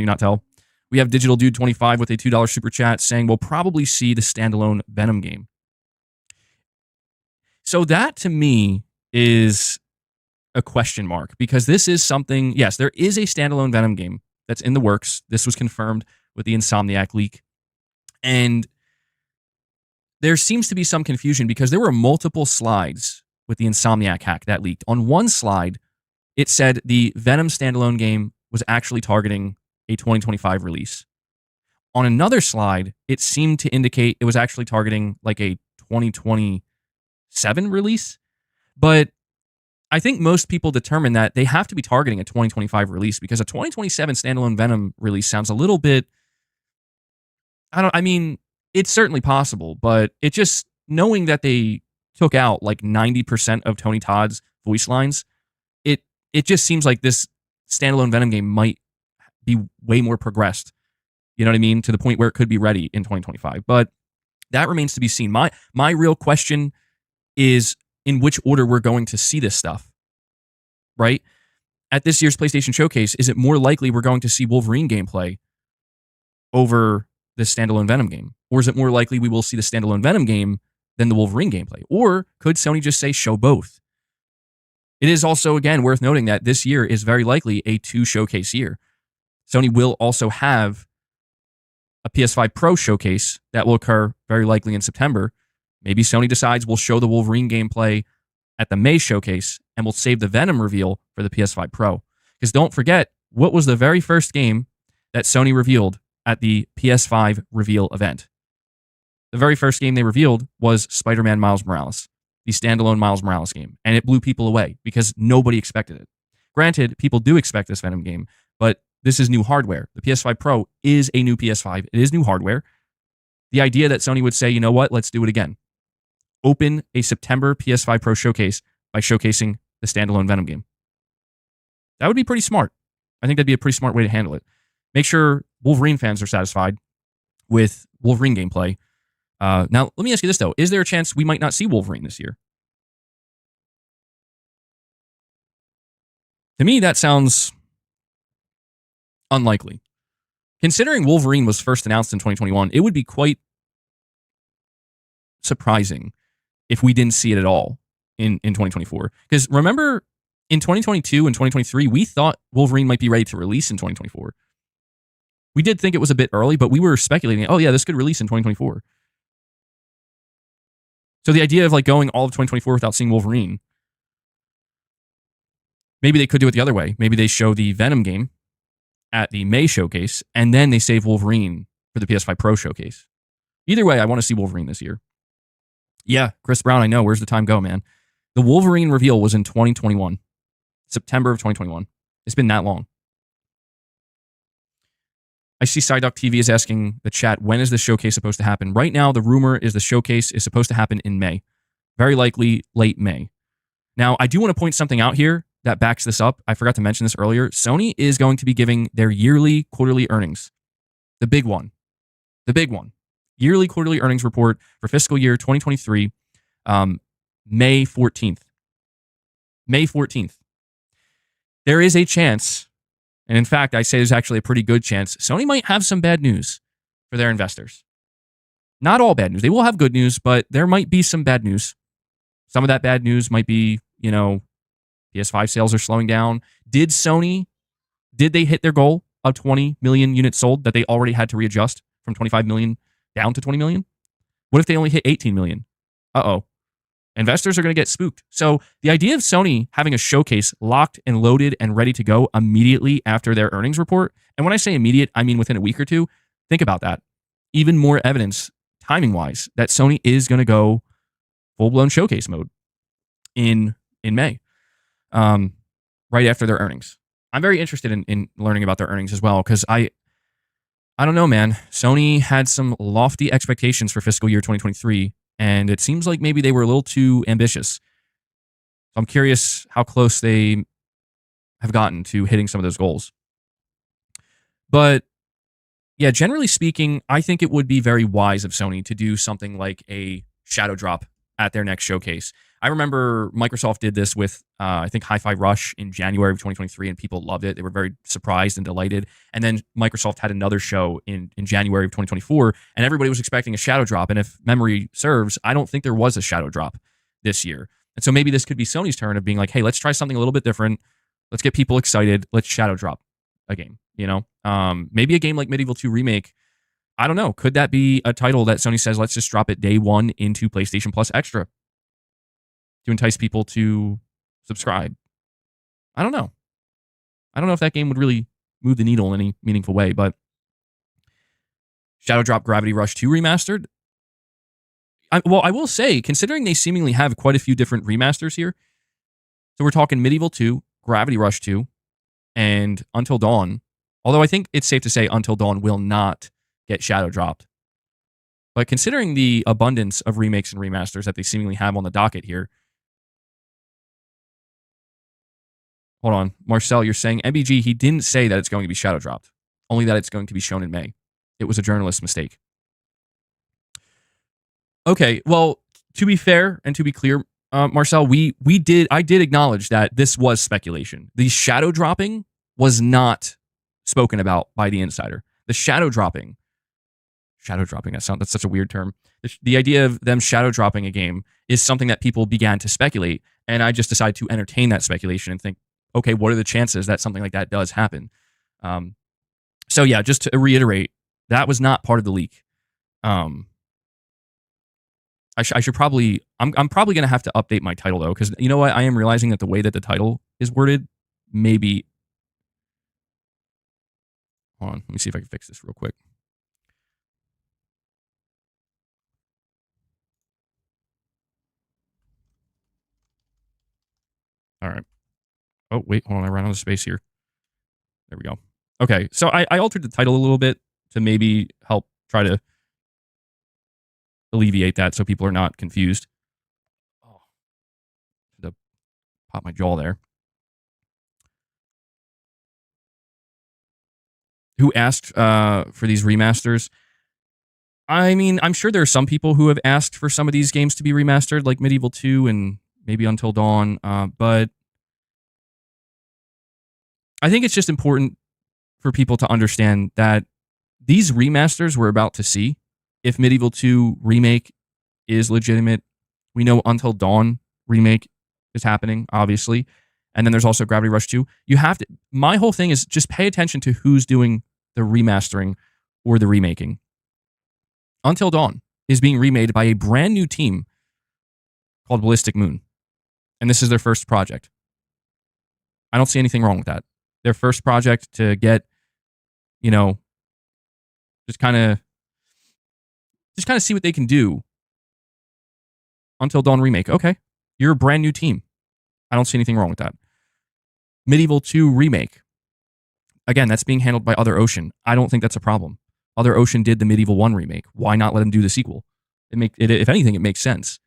you not tell? We have Digital Dude 25 with a $2 super chat saying we'll probably see the standalone Venom game. So that to me is a question mark because this is something, yes, there is a standalone Venom game that's in the works. This was confirmed with the Insomniac leak. And there seems to be some confusion because there were multiple slides with the Insomniac hack that leaked. On one slide, it said the Venom standalone game was actually targeting a 2025 release. On another slide, it seemed to indicate it was actually targeting like a 2027 release. But I think most people determine that they have to be targeting a 2025 release because a 2027 standalone Venom release sounds a little bit, I mean, it's certainly possible, but it just, knowing that they took out like 90% of Tony Todd's voice lines, it just seems like this standalone Venom game might be way more progressed, you know what I mean, to the point where it could be ready in 2025. But that remains to be seen. My real question is in which order we're going to see this stuff, right? At this year's PlayStation Showcase, is it more likely we're going to see Wolverine gameplay over the standalone Venom game? Or is it more likely we will see the standalone Venom game than the Wolverine gameplay? Or could Sony just say show both? It is also, again, worth noting that this year is very likely a 2 showcase year. Sony will also have a PS5 Pro showcase that will occur very likely in September. Maybe Sony decides we'll show the Wolverine gameplay at the May showcase and we'll save the Venom reveal for the PS5 Pro. Because don't forget, what was the very first game that Sony revealed at the PS5 reveal event? The very first game they revealed was Spider-Man Miles Morales, the standalone Miles Morales game. And it blew people away because nobody expected it. Granted, people do expect this Venom game, but this is new hardware. The PS5 Pro is a new PS5. It is new hardware. The idea that Sony would say, you know what, let's do it again. Open a September PS5 Pro showcase by showcasing the standalone Venom game. That would be pretty smart. I think that'd be a pretty smart way to handle it. Make sure Wolverine fans are satisfied with Wolverine gameplay. Now, let me ask you this, though. Is there a chance we might not see Wolverine this year? To me, that sounds unlikely. Considering Wolverine was first announced in 2021, it would be quite surprising if we didn't see it at all in 2024. Because remember, in 2022 and 2023, we thought Wolverine might be ready to release in 2024. We did think it was a bit early, but we were speculating, oh yeah, this could release in 2024. So the idea of like going all of 2024 without seeing Wolverine, maybe they could do it the other way. Maybe they show the Venom game at the May showcase, and then they save Wolverine for the PS5 Pro showcase. Either way, I want to see Wolverine this year. Yeah, Chris Brown, I know. Where's the time go, man? The Wolverine reveal was in 2021. September of 2021. It's been that long. I see Psyduck TV is asking the chat, when is the showcase supposed to happen? Right now, the rumor is the showcase is supposed to happen in May. Very likely late May. Now, I do want to point something out here that backs this up. I forgot to mention this earlier. Sony is going to be giving their yearly quarterly earnings. The big one. The big one. Yearly quarterly earnings report for fiscal year 2023, May 14th. May 14th. There is a chance, and in fact, I say there's actually a pretty good chance, Sony might have some bad news for their investors. Not all bad news. They will have good news, but there might be some bad news. Some of that bad news might be, PS5 sales are slowing down. Did they hit their goal of 20 million units sold that they already had to readjust from 25 million down to 20 million? What if they only hit 18 million? Uh-oh. Investors are going to get spooked. So the idea of Sony having a showcase locked and loaded and ready to go immediately after their earnings report, and when I say immediate, I mean within a week or two, think about that. Even more evidence, timing-wise, that Sony is going to go full-blown showcase mode in May, right after their earnings. I'm very interested in learning about their earnings as well, because I don't know, man. Sony had some lofty expectations for fiscal year 2023, and it seems like maybe they were a little too ambitious. So I'm curious how close they have gotten to hitting some of those goals. But yeah, generally speaking, I think it would be very wise of Sony to do something like a shadow drop at their next showcase. I remember Microsoft did this with, I think, Hi-Fi Rush in January of 2023, and people loved it. They were very surprised and delighted. And then Microsoft had another show in January of 2024, and everybody was expecting a shadow drop. And if memory serves, I don't think there was a shadow drop this year. And so maybe this could be Sony's turn of being like, hey, let's try something a little bit different. Let's get people excited. Let's shadow drop a game, Maybe a game like Medieval 2 Remake. I don't know. Could that be a title that Sony says, let's just drop it day one into PlayStation Plus Extra to entice people to subscribe? I don't know. I don't know if that game would really move the needle in any meaningful way, but Shadow Drop Gravity Rush 2 Remastered. I will say, considering they seemingly have quite a few different remasters here, so we're talking Medieval 2, Gravity Rush 2, and Until Dawn, although I think it's safe to say Until Dawn will not get shadow dropped. But considering the abundance of remakes and remasters that they seemingly have on the docket here, hold on, Marcel, you're saying MBG, he didn't say that it's going to be shadow dropped, only that it's going to be shown in May. It was a journalist's mistake. Okay, well, to be fair and to be clear, Marcel, I did acknowledge that this was speculation. The shadow dropping was not spoken about by the insider. The shadow dropping, that's such a weird term. The idea of them shadow dropping a game is something that people began to speculate, and I just decided to entertain that speculation and think, okay, what are the chances that something like that does happen? So yeah, just to reiterate, that was not part of the leak. I should probably, I'm probably going to have to update my title though, because you know what? I am realizing that the way that the title is worded, maybe, hold on, let me see if I can fix this real quick. All right. Oh, wait, hold on. I ran out of space here. There we go. Okay, so I altered the title a little bit to maybe help try to alleviate that so people are not confused. Oh, to pop my jaw there. Who asked for these remasters? I mean, I'm sure there are some people who have asked for some of these games to be remastered, like Medieval 2 and maybe Until Dawn, but I think it's just important for people to understand that these remasters we're about to see, if Medieval 2 Remake is legitimate, we know Until Dawn Remake is happening, obviously, and then there's also Gravity Rush 2. You have to, my whole thing is just pay attention to who's doing the remastering or the remaking. Until Dawn is being remade by a brand new team called Ballistic Moon, and this is their first project. I don't see anything wrong with that. Their first project to get, just kind of see what they can do. Until Dawn Remake. Okay, you're a brand new team. I don't see anything wrong with that. Medieval 2 Remake. Again, that's being handled by Other Ocean. I don't think that's a problem. Other Ocean did the Medieval 1 remake. Why not let them do the sequel? If anything, it makes sense.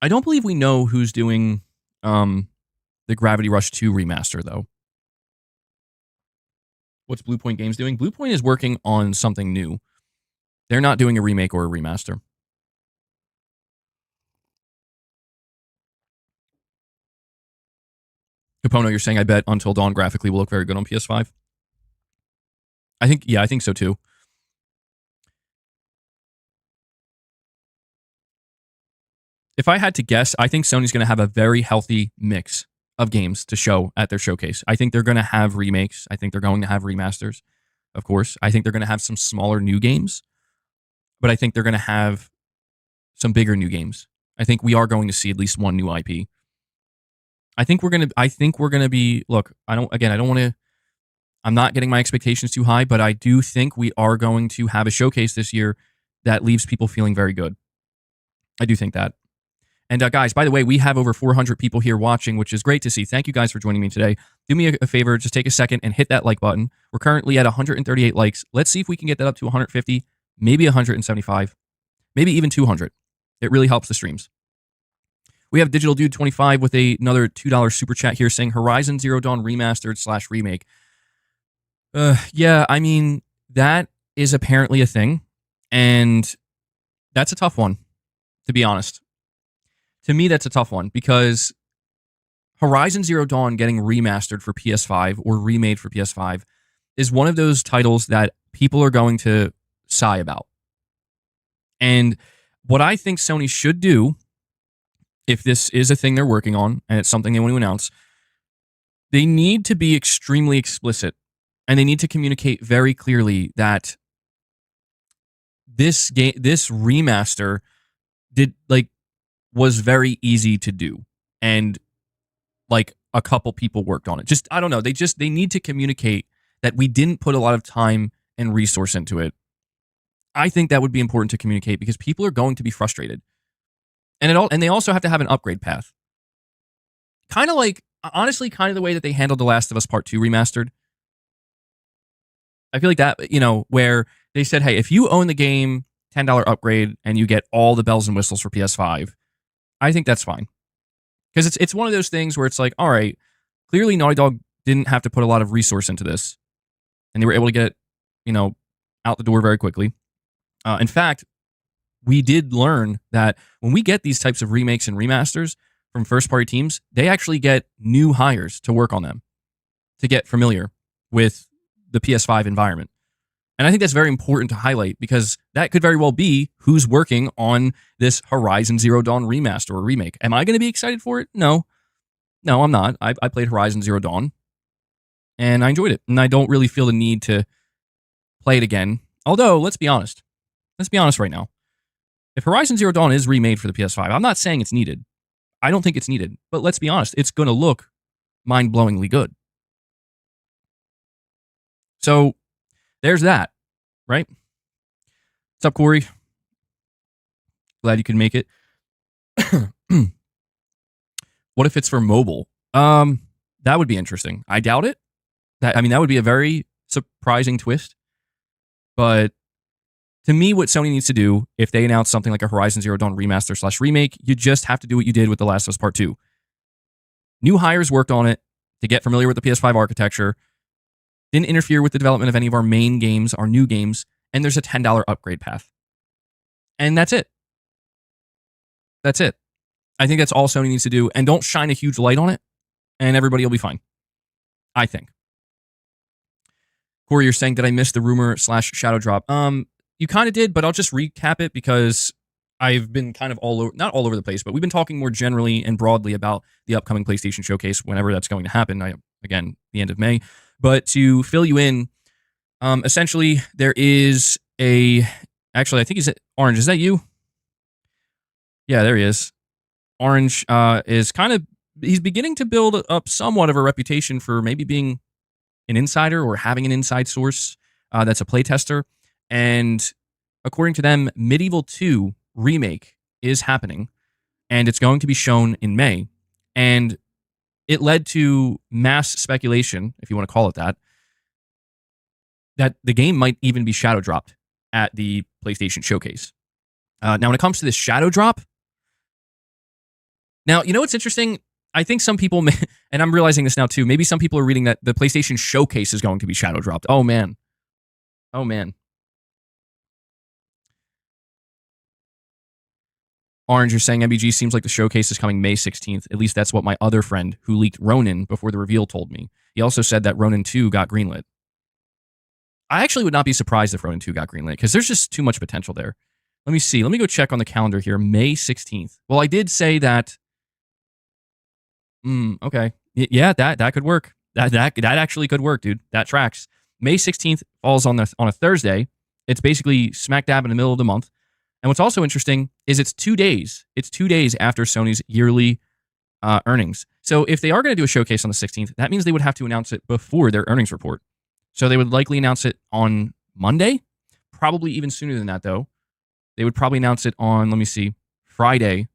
I don't believe we know who's doing the Gravity Rush 2 remaster, though. What's Bluepoint Games doing? Bluepoint is working on something new. They're not doing a remake or a remaster. Capono, you're saying I bet Until Dawn graphically will look very good on PS5? I think so too. If I had to guess, I think Sony's going to have a very healthy mix of games to show at their showcase. I think they're going to have remakes. I think they're going to have remasters, of course. I think they're going to have some smaller new games, but I think they're going to have some bigger new games. I think we are going to see at least one new IP. I think we're going to be, look, I'm not getting my expectations too high, but I do think we are going to have a showcase this year that leaves people feeling very good. I do think that. And guys, by the way, we have over 400 people here watching, which is great to see. Thank you guys for joining me today. Do me a favor, just take a second and hit that like button. We're currently at 138 likes. Let's see if we can get that up to 150, maybe 175, maybe even 200. It really helps the streams. We have Digital Dude 25 with another $2 super chat here saying Horizon Zero Dawn remastered / remake. Yeah, I mean, that is apparently a thing, and that's a tough one. to be honest. To me, that's a tough one because Horizon Zero Dawn getting remastered for PS5 or remade for PS5 is one of those titles that people are going to sigh about. And what I think Sony should do, if this is a thing they're working on and it's something they want to announce, they need to be extremely explicit and they need to communicate very clearly that this remaster was very easy to do and like a couple people worked on it. Just I don't know, they need to communicate that we didn't put a lot of time and resource into it. I think that would be important to communicate because people are going to be frustrated. And they also have to have an upgrade path. Kind of like honestly kind of the way that they handled The Last of Us Part 2 remastered. I feel like that, where they said, "Hey, if you own the game, $10 upgrade and you get all the bells and whistles for PS5." I think that's fine. Because it's one of those things where it's like, all right, clearly Naughty Dog didn't have to put a lot of resource into this. And they were able to get it, out the door very quickly. In fact, we did learn that when we get these types of remakes and remasters from first-party teams, they actually get new hires to work on them, to get familiar with the PS5 environment. And I think that's very important to highlight because that could very well be who's working on this Horizon Zero Dawn remaster or remake. Am I going to be excited for it? No, I'm not. I played Horizon Zero Dawn and I enjoyed it. And I don't really feel the need to play it again. Although, let's be honest. Let's be honest right now. If Horizon Zero Dawn is remade for the PS5, I'm not saying it's needed. I don't think it's needed. But let's be honest. It's going to look mind-blowingly good. So, there's that, right? What's up, Corey? Glad you could make it. What if it's for mobile? That would be interesting. I doubt it. That would be a very surprising twist. But to me, what Sony needs to do, if they announce something like a Horizon Zero Dawn remaster / remake, you just have to do what you did with The Last of Us Part 2. New hires worked on it to get familiar with the PS5 architecture, didn't interfere with the development of any of our main games, our new games, and there's a $10 upgrade path. And that's it. That's it. I think that's all Sony needs to do, and don't shine a huge light on it, and everybody will be fine. I think. Corey, you're saying that I missed the rumor / shadow drop. You kind of did, but I'll just recap it because I've been kind of not all over the place, but we've been talking more generally and broadly about the upcoming PlayStation Showcase whenever that's going to happen. Again, the end of May. But to fill you in, essentially, there is actually, I think he's Orange. Is that you? Yeah, there he is. Orange is he's beginning to build up somewhat of a reputation for maybe being an insider or having an inside source that's a playtester. And according to them, Medieval 2 remake is happening, and it's going to be shown in May. And it led to mass speculation, if you want to call it that the game might even be shadow dropped at the PlayStation Showcase. Now, when it comes to this shadow drop, now, what's interesting? I think some people, and I'm realizing this now too, maybe some people are reading that the PlayStation Showcase is going to be shadow dropped. Oh, man. Orange, you're saying MBG seems like the showcase is coming May 16th. At least that's what my other friend who leaked Ronin before the reveal told me. He also said that Ronin 2 got greenlit. I actually would not be surprised if Ronin 2 got greenlit because there's just too much potential there. Let me see. Let me go check on the calendar here. May 16th. Well, I did say that. Okay. Yeah, that could work. That actually could work, dude. That tracks. May 16th falls on a Thursday. It's basically smack dab in the middle of the month. And what's also interesting is it's 2 days. It's 2 days after Sony's yearly earnings. So if they are going to do a showcase on the 16th, that means they would have to announce it before their earnings report. So they would likely announce it on Monday. Probably even sooner than that, though. They would probably announce it on, let me see, Friday.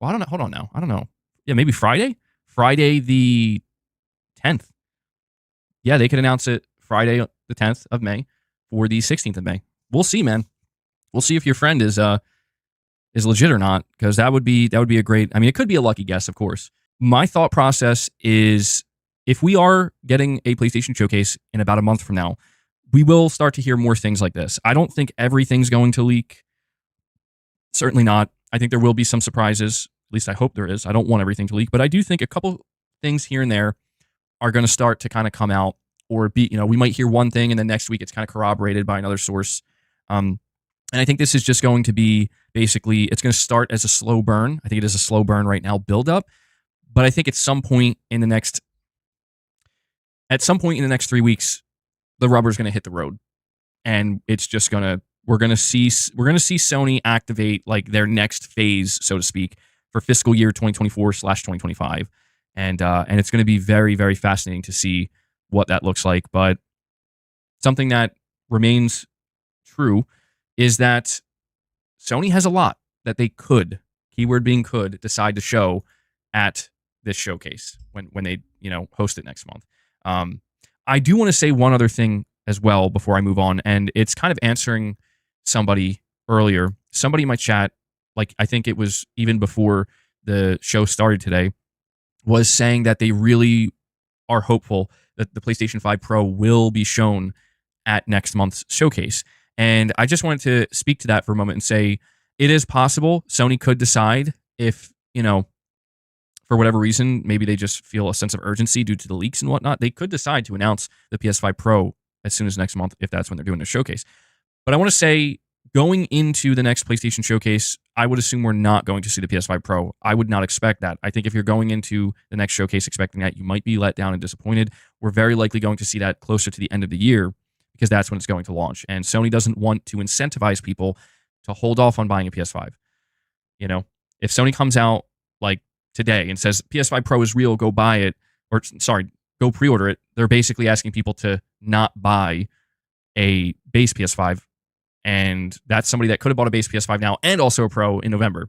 Well, I don't know. Hold on now. I don't know. Yeah, maybe Friday? Friday the 10th. Yeah, they could announce it Friday the 10th of May for the 16th of May. We'll see, man. We'll see if your friend is legit or not, because that would be a great. I mean, it could be a lucky guess, of course. My thought process is, if we are getting a PlayStation Showcase in about a month from now, we will start to hear more things like this. I don't think everything's going to leak. Certainly not. I think there will be some surprises. At least I hope there is. I don't want everything to leak, but I do think a couple things here and there are going to start to kind of come out, or be, we might hear one thing and then next week it's kind of corroborated by another source. And I think this is just going to be basically, it's going to start as a slow burn. I think it is a slow burn right now, build up. But I think at some point in the next 3 weeks, the rubber's going to hit the road, and it's just we're going to see Sony activate like their next phase, so to speak, for fiscal year 2024/2025, and it's going to be very, very fascinating to see what that looks like. But something that remains true is that Sony has a lot that they could, keyword being could, decide to show at this showcase when they host it next month. I do want to say one other thing as well before I move on, and it's kind of answering somebody earlier. Somebody in my chat, like I think it was even before the show started today, was saying that they really are hopeful that the PlayStation 5 Pro will be shown at next month's showcase. And I just wanted to speak to that for a moment and say it is possible Sony could decide if, for whatever reason, maybe they just feel a sense of urgency due to the leaks and whatnot. They could decide to announce the PS5 Pro as soon as next month if that's when they're doing the showcase. But I want to say, going into the next PlayStation showcase, I would assume we're not going to see the PS5 Pro. I would not expect that. I think if you're going into the next showcase expecting that, you might be let down and disappointed. We're very likely going to see that closer to the end of the year, because that's when it's going to launch. And Sony doesn't want to incentivize people to hold off on buying a PS5. If Sony comes out like today and says PS5 Pro is real, go buy it, or sorry, go pre-order it, they're basically asking people to not buy a base PS5. And that's somebody that could have bought a base PS5 now and also a Pro in November.